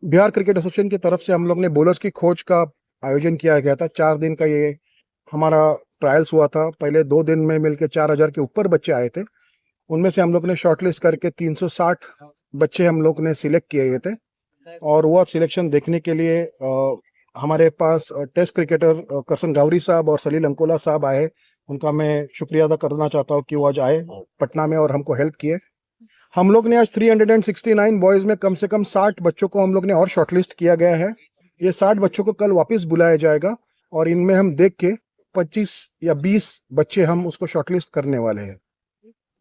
Bihar cricket association की तरफ से हम लोग ने बॉलर्स की खोज का आयोजन किया गया था। 4 दिन का ये हमारा ट्रायल्स हुआ था। पहले 2 दिन में मिलकर 4,000 के ऊपर बच्चे आए थे। उनमें से हम लोग ने शॉर्टलिस्ट करके 360 बच्चे हम लोग ने सिलेक्ट किए गए थे। और वो सिलेक्शन देखने के लिए हमारे पास टेस्ट क्रिकेटर करसन गावरी साहब और सलील अंकोला साहब आए। उनका मैं शुक्रिया अदा करना चाहता हूँ कि वो आज आए पटना में और हमको हेल्प किए। हम लोग ने आज 369 बॉयज में कम से कम 60 बच्चों को हम लोग ने और शॉर्टलिस्ट किया गया है। ये 60 बच्चों को कल वापस बुलाया जाएगा और इनमें हम देख के 25 या 20 बच्चे हम उसको शॉर्टलिस्ट करने वाले हैं।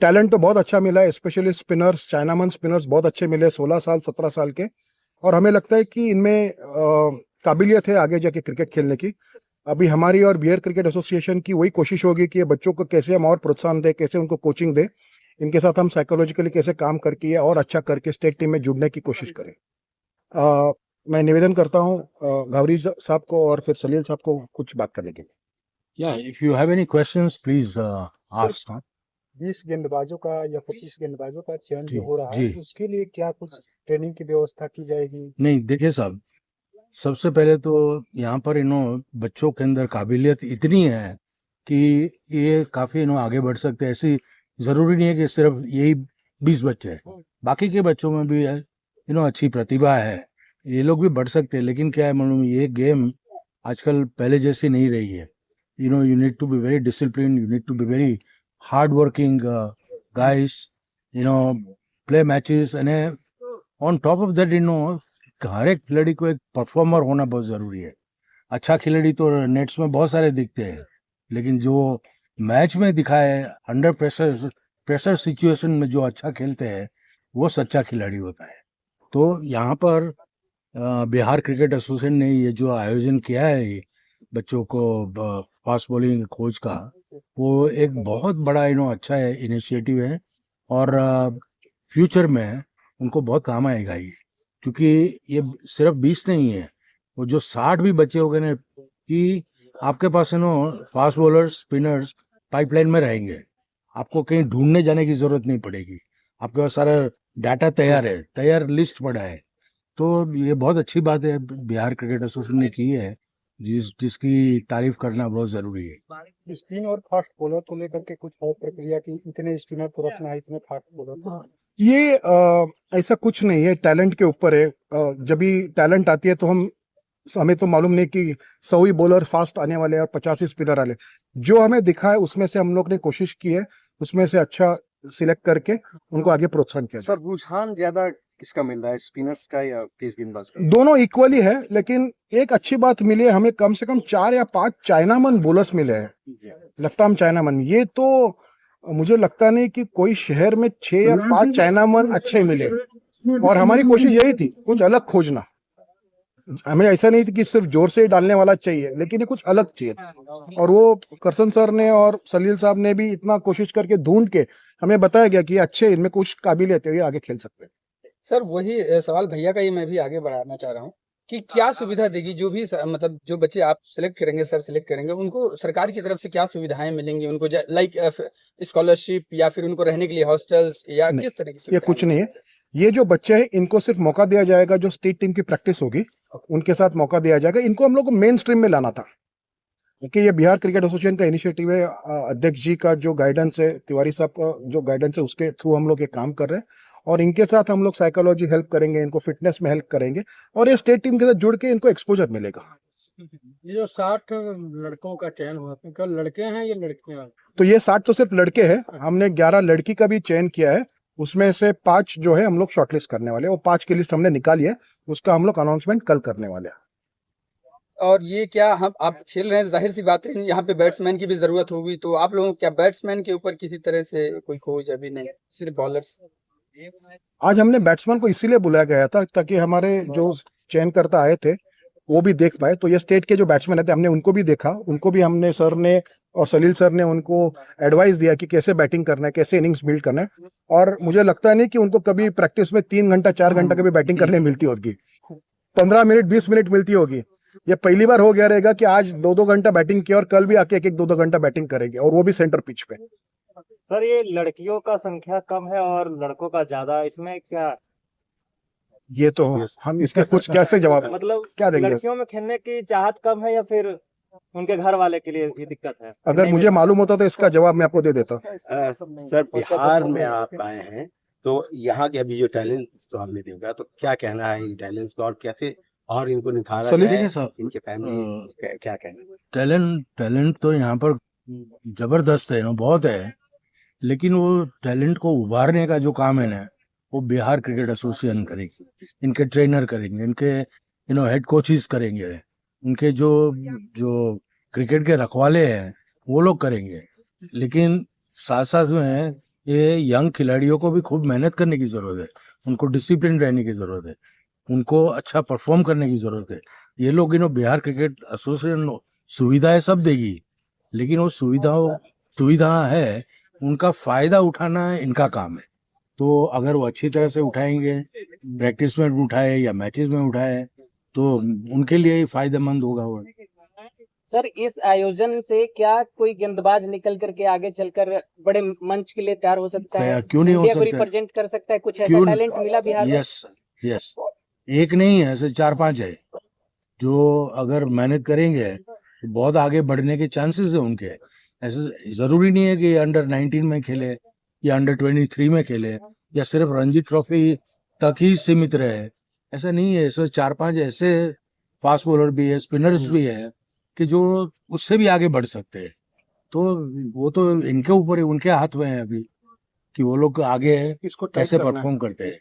टैलेंट तो बहुत अच्छा मिला है, स्पेशली स्पिनर्स, चाइनामन स्पिनर्स बहुत अच्छे मिले, 16 साल 17 साल के। और हमें लगता है कि इनमें काबिलियत है आगे जाके क्रिकेट खेलने की। अभी हमारी और बिहार क्रिकेट एसोसिएशन की वही कोशिश होगी कि ये बच्चों को कैसे हम और प्रोत्साहन दें, कैसे उनको कोचिंग दें, इनके साथ हम साइकोलॉजिकली कैसे काम करके ये और अच्छा करके स्टेट टीम में जुड़ने की कोशिश करें। मैं निवेदन करता हूँ गावरी साहब को और फिर सलील साहब को कुछ बात करने के लिए। Yeah, if you have any questions, please sir, ask. Huh? 20 गेंदबाजों का या 25 गेंदबाजों का चयन जी जो हो रहा है, जी उसके लिए क्या कुछ ट्रेनिंग की व्यवस्था की जाएगी? नहीं, देखिए साहब, सबसे पहले तो यहाँ पर बच्चों के अंदर काबिलियत इतनी है कि ये काफ़ी आगे बढ़ सकते हैं। ऐसी ज़रूरी नहीं है कि सिर्फ यही 20 बच्चे हैं, बाकी के बच्चों में भी अच्छी प्रतिभा है, ये लोग भी बढ़ सकते हैं। लेकिन क्या है मालूम, ये गेम आजकल पहले जैसी नहीं रही है। You need to be very discipline, you need to be very hard working guys, play matches, and on top of that, हर एक खिलाड़ी को एक परफॉर्मर होना बहुत ज़रूरी है। अच्छा खिलाड़ी तो नेट्स में बहुत सारे दिखते हैं, लेकिन जो मैच में दिखाए अंडर प्रेशर सिचुएशन में जो अच्छा खेलते हैं, वो सच्चा खिलाड़ी होता है। तो यहाँ पर बिहार क्रिकेट एसोसिएशन ने ये जो आयोजन किया है, ये बच्चों को फास्ट बॉलिंग खोज का, वो एक बहुत बड़ा अच्छा इनिशिएटिव है। और फ्यूचर में उनको बहुत काम आएगा ये, क्योंकि ये सिर्फ 20 नहीं है, वो जो 60 भी बच्चे हो गए ना, कि आपके पास फास्ट बॉलर्स, स्पिनर्स पाइपलाइन में रहेंगे। आपको कहीं ढूंढने जाने की जरूरत नहीं पड़ेगी, आपके पास सारा डाटा तैयार है, तैयार लिस्ट पड़ा है। तो ये बहुत अच्छी बात है बिहार क्रिकेट एसोसिएशन ने की है, जिसकी तारीफ करना बहुत जरूरी है। स्पिन और फास्ट बॉलर को लेकर के कुछ और प्रक्रिया की, इतने स्पिनर को रखना है, इतने फास्ट बॉलर? ये ऐसा कुछ नहीं है, टैलेंट के ऊपर है। जब भी टैलेंट आती है तो हमें तो मालूम नहीं कि 100 ही बॉलर फास्ट आने वाले हैं और 50 ही स्पिनर आने। जो हमें दिखा है उसमें से हम लोग ने कोशिश की है, उसमें से अच्छा सिलेक्ट करके उनको आगे प्रोत्साहन किया जाए। सर, रुझान ज्यादा किसका मिल रहा है, स्पिनर्स का या तेज गेंदबाज का? दोनों इक्वली है, लेकिन एक अच्छी बात मिली है हमें, कम से कम 4 या 5 चाइनामन बॉलर्स मिले हैं, लेफ्ट आर्म चाइनामन। ये तो मुझे लगता नहीं कि कोई शहर में 6 या 5 चाइनामन अच्छे मिले। और हमारी कोशिश यही थी, कुछ अलग खोजना। हमें ऐसा नहीं थी कि सिर्फ जोर से ही डालने वाला चाहिए, लेकिन ये कुछ अलग चाहिए। और वो करसन सर ने और सलील साहब ने भी इतना कोशिश करके ढूंढ के हमें बताया गया कि अच्छे, इनमें कुछ काबिलियत है, ये आगे खेल सकते हैं। सर, वही सवाल भैया का ही मैं भी आगे बढ़ाना चाह रहा हूँ कि क्या सुविधा देगी जो भी मतलब जो बच्चे आप सिलेक्ट करेंगे, सर सिलेक्ट करेंगे, उनको सरकार की तरफ से क्या सुविधाएं मिलेंगी उनको, लाइक स्कॉलरशिप या फिर उनको रहने के लिए हॉस्टल्स, या किस तरह की ये कुछ नहीं है। ये जो बच्चे हैं इनको सिर्फ मौका दिया जाएगा, जो स्टेट टीम की प्रैक्टिस होगी उनके साथ मौका दिया जाएगा। इनको हम लोग को मेन स्ट्रीम में लाना था, क्योंकि ये बिहार क्रिकेट एसोसिएशन का इनिशिएटिव है। अध्यक्ष जी का जो गाइडेंस है, तिवारी साहब का जो गाइडेंस है, उसके थ्रू हम लोग ये काम कर रहे हैं। और इनके साथ हम लोग साइकोलॉजी हेल्प करेंगे, इनको फिटनेस में हेल्प करेंगे, और ये स्टेट टीम के साथ जुड़ के इनको एक्सपोजर मिलेगा। ये जो 60 लड़कों का चयन हुआ, क्या लड़के हैं या लड़कियां? तो ये 60 तो सिर्फ लड़के हैं, हमने 11 लड़की का भी चयन किया है। उसमें से 5 जो है हम लोग शॉर्टलिस्ट करने वाले हैं, वो 5 की लिस्ट हमने निकाली है, उसका हम लोग अनाउंसमेंट कल करने वाले हैं। और ये क्या हम आप खेल रहे हैं, जाहिर सी बात है यहाँ पे बैट्समैन की भी जरूरत होगी, तो आप लोगों क्या बैट्समैन के ऊपर किसी तरह से कोई खोज अभी नहीं, सिर्फ बॉलर्स? आज हमने बैट्समैन को इसीलिए बुलाया गया था ताकि हमारे जो चयनकर्ता आए थे वो भी देख पाए। तो ये स्टेट के जो बैट्समैन थे, हमने उनको भी देखा, उनको भी हमने, सर ने और सलील सर ने उनको एडवाइस दिया कि कैसे बैटिंग करना है, कैसे इनिंग्स बिल्ड करना है। और मुझे लगता नहीं कि उनको कभी प्रैक्टिस में 3 घंटा 4 घंटा कभी बैटिंग करने मिलती होगी, 15 मिनट 20 मिनट मिलती होगी। ये पहली बार हो गया रहेगा कि आज 2-2 घंटा बैटिंग किया और कल भी आके 1-1 2-2 घंटा बैटिंग करेंगे, और वो भी सेंटर पिच पे। सर, ये लड़कियों का संख्या कम है और लड़कों का ज्यादा, इसमें क्या? ये तो हम इसके कुछ कैसे जवाब मतलब क्या देंगे? लड़कियों में खेलने की चाहत कम है या फिर उनके घर वाले के लिए ये दिक्कत है? अगर नहीं मुझे मिल- मालूम होता तो इसका जवाब मैं आपको दे देता। सर बिहार में आप आए हैं तो यहाँ के अभी जो टैलेंट्स तो आपने देखा तो क्या कहना है इन टैलेंट्स का और कैसे और इनको निखारा सलीम, जाए, देखिए साहब, इनके फैमिली क्या कहना है? टैलेंट तो यहाँ पर जबरदस्त है ना, बहुत है, लेकिन वो टैलेंट को उभारने का जो काम है ना, वो बिहार क्रिकेट एसोसिएशन करेगी, इनके ट्रेनर करेंगे, इनके हेड कोचेस करेंगे, उनके जो जो क्रिकेट के रखवाले हैं वो लोग करेंगे। लेकिन साथ साथ में ये यंग खिलाड़ियों को भी खूब मेहनत करने की ज़रूरत है, उनको डिसिप्लिन रहने की ज़रूरत है, उनको अच्छा परफॉर्म करने की ज़रूरत है। ये लोग बिहार क्रिकेट एसोसिएशन सुविधाएं सब देगी, लेकिन वो सुविधा है, उनका फ़ायदा उठाना इनका काम है। तो अगर वो अच्छी तरह से उठाएंगे, प्रैक्टिस में उठाए या मैचेस में उठाए, तो उनके लिए ही फायदेमंद होगा वो। सर इस आयोजन से क्या कोई गेंदबाज निकल करके आगे चलकर बड़े मंच के लिए तैयार हो सकता है? क्यों नहीं हो इंडिया को सकता है? रिप्रेजेंट कर सकता है? कुछ ऐसा क्यों टैलेंट मिला बिहार में? यस, एक नहीं है, ऐसे 4-5 है जो अगर मेहनत करेंगे तो बहुत आगे बढ़ने के चांसेस है उनके। ऐसे जरूरी नहीं है कि अंडर 19 में खेले या अंडर 23 में खेले या सिर्फ रणजी ट्रॉफी तक ही सीमित रहे, ऐसा नहीं है। इसमें 4-5 ऐसे फास्ट बॉलर भी है, स्पिनर्स भी है कि जो उससे भी आगे बढ़ सकते हैं। तो वो तो इनके ऊपर है, उनके हाथ में है अभी कि वो लोग आगे इसको कैसे परफॉर्म करते हैं।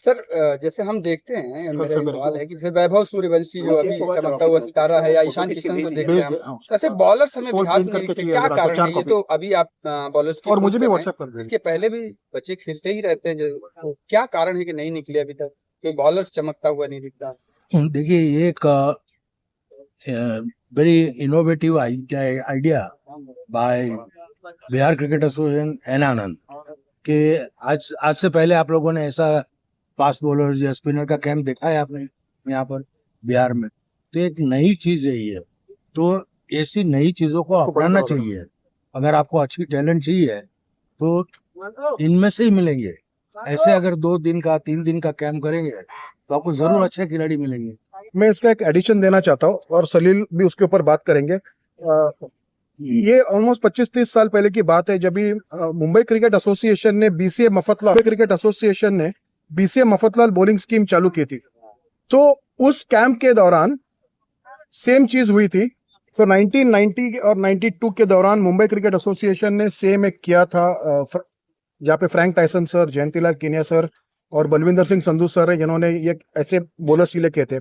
सर जैसे हम देखते हैं, मेरा ये सवाल है कि जैसे वैभव सूर्यवंशी जो अभी चमकता हुआ सितारा है, या ईशान किशन को देखते हैं हम, कैसे बॉलर्स हमें बिहार से नहीं दिखते, क्या कारण है? ये तो अभी आप बॉलर्स की और मुझे भी खोज कर रहे व्हाट्सएप कर हैं, देंगे। इसके पहले भी बच्चे खेलते ही रहते हैं, जो क्या कारण है कि नहीं निकले अभी तक, कोई बॉलर्स चमकता हुआ नहीं दिखता? देखिए, ये एक very innovative idea by Bihar cricket association एन आनंद कि आज से पहले आप लोगों ने ऐसा फास्ट बॉलर या स्पिनर का कैंप देखा है आपने यहाँ पर बिहार में? तो एक नई चीज है ये, तो ऐसी नई चीजों को अपनाना चाहिए। अगर आपको अच्छी टैलेंट चाहिए तो इनमें से ही मिलेंगे। ऐसे अगर 2 दिन का 3 दिन का कैंप करेंगे तो आपको जरूर अच्छे खिलाड़ी मिलेंगे। मैं इसका एक एडिशन देना चाहता हूँ और सलील भी उसके ऊपर बात करेंगे। ये ऑलमोस्ट 25-30 साल पहले की बात है, जब भी मुंबई क्रिकेट एसोसिएशन ने बीसीए मफतलाल बॉलिंग स्कीम चालू की थी। तो उस कैंप के दौरान सेम चीज हुई थी। तो 1990 और 92 के दौरान मुंबई क्रिकेट एसोसिएशन ने सेम एक किया था, जहाँ पे फ्रैंक टाइसन सर, जयंतीलाल किनिया सर और बलविंदर सिंह संधू सर है, जिन्होंने ये ऐसे बॉलर सिलेक्ट किए थे।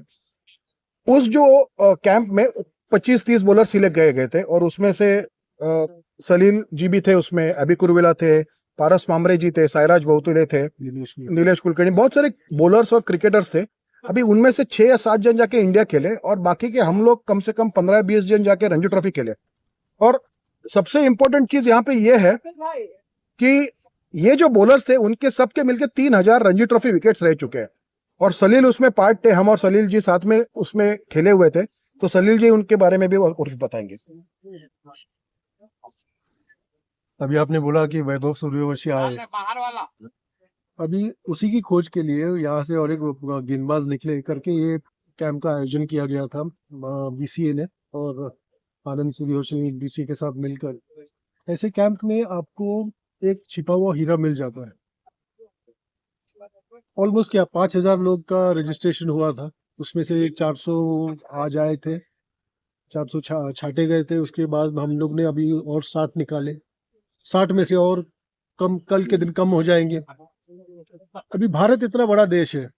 उस जो कैंप में 25-30 बॉलर सिलेक्ट गए थे और उसमें से सलील जी भी थे, उसमें अभी कुरवेला थे, पारस मामरे जी थे, सायराज बहुतुले थे, नीलेश कुलकर्णी, बहुत सारे बॉलर्स और क्रिकेटर्स थे। अभी उनमें से 6 या 7 जन जाके इंडिया खेले और बाकी के हम लोग कम से कम 15-20 जन जाके रणजी ट्रॉफी खेले। और सबसे इंपॉर्टेंट चीज यहाँ पे ये है कि ये जो बॉलर्स थे उनके सबके मिलके 3000 रणजी ट्रॉफी विकेट्स रह चुके हैं और सलील उसमें पार्ट थे। हम और सलील जी साथ में उसमें खेले हुए थे, तो सलील जी उनके बारे में भी और कुछ बताएंगे। अभी आपने बोला कि वैभव सूर्यवंशी आए, अभी उसी की खोज के लिए यहाँ से और एक गेंदबाज निकले करके ये कैंप का आयोजन किया गया था बीसीए ने और आनंद सूर्यवंशी बीसीए के साथ मिलकर। ऐसे कैंप में आपको एक छिपा हुआ हीरा मिल जाता है। ऑलमोस्ट 5000 लोग का रजिस्ट्रेशन हुआ था, उसमें से 400 आज आए थे, 400 छाटे गए थे। उसके बाद हम लोग ने अभी और 60 निकाले, 60 में से और कम कल के दिन कम हो जाएंगे। अभी भारत इतना बड़ा देश है,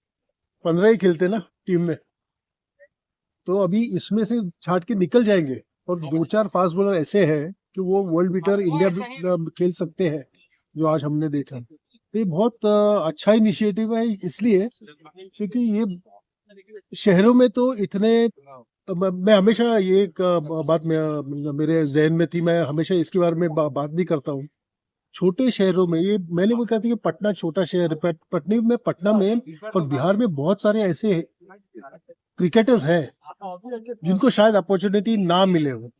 15 ही खेलते ना टीम में, तो अभी इसमें से छाट के निकल जाएंगे और 2-4 फास्ट बॉलर ऐसे हैं कि वो वर्ल्ड बीटर इंडिया खेल सकते हैं, जो आज हमने देखा। ये बहुत अच्छा इनिशिएटिव है, इसलिए क्योंकि ये शहरों में तो इतने, मैं हमेशा ये एक बात मेरे जहन में थी, मैं हमेशा इसके बारे में बात भी करता हूँ। छोटे शहरों में, ये मैंने वो कहा था कि पटना छोटा शहर, पटना में और बिहार में बहुत सारे ऐसे क्रिकेटर्स हैं जिनको शायद अपॉर्चुनिटी ना मिले हो।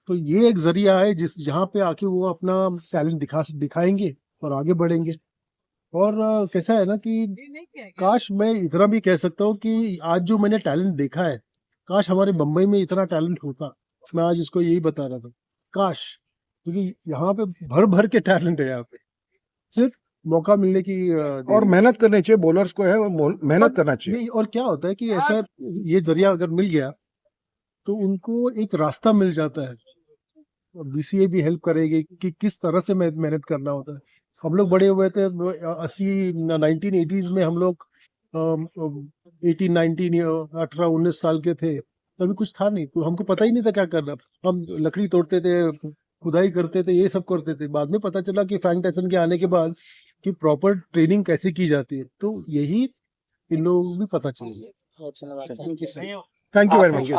तो ये एक जरिया है जहाँ पे आके वो अपना टैलेंट दिखाएंगे और आगे बढ़ेंगे। और कैसा है ना कि काश मैं इतना भी कह सकता हूँ कि आज जो मैंने टैलेंट देखा है, काश हमारे बम्बई में इतना टैलेंट होता। मैं आज इसको यही बता रहा था, काश, क्योंकि यहाँ पे भर भर के टैलेंट है यहाँ पे, सिर्फ मौका मिलने की और मेहनत करनी चाहिए, बॉलर्स को है, और मेहनत करना चाहिए। ये और क्या होता है कि ऐसा ये जरिया अगर मिल गया तो उनको एक रास्ता मिल जाता है, और बीसीए भी हेल्प करेगी कि किस तरह से मेहनत करना होता है। हम लोग बड़े हुए थे 1980s में, हम लोग 18 19 साल के थे, तभी कुछ था नहीं, तो हमको पता ही नहीं था क्या करना। हम लकड़ी तोड़ते थे, खुदाई करते थे, ये सब करते थे। बाद में पता चला कि फ्रैंक टायसन के आने के बाद कि प्रॉपर ट्रेनिंग कैसे की जाती है, तो यही इन लोगों को भी पता चल गया। बहुत धन्यवाद, thank you sir. Thank you very much.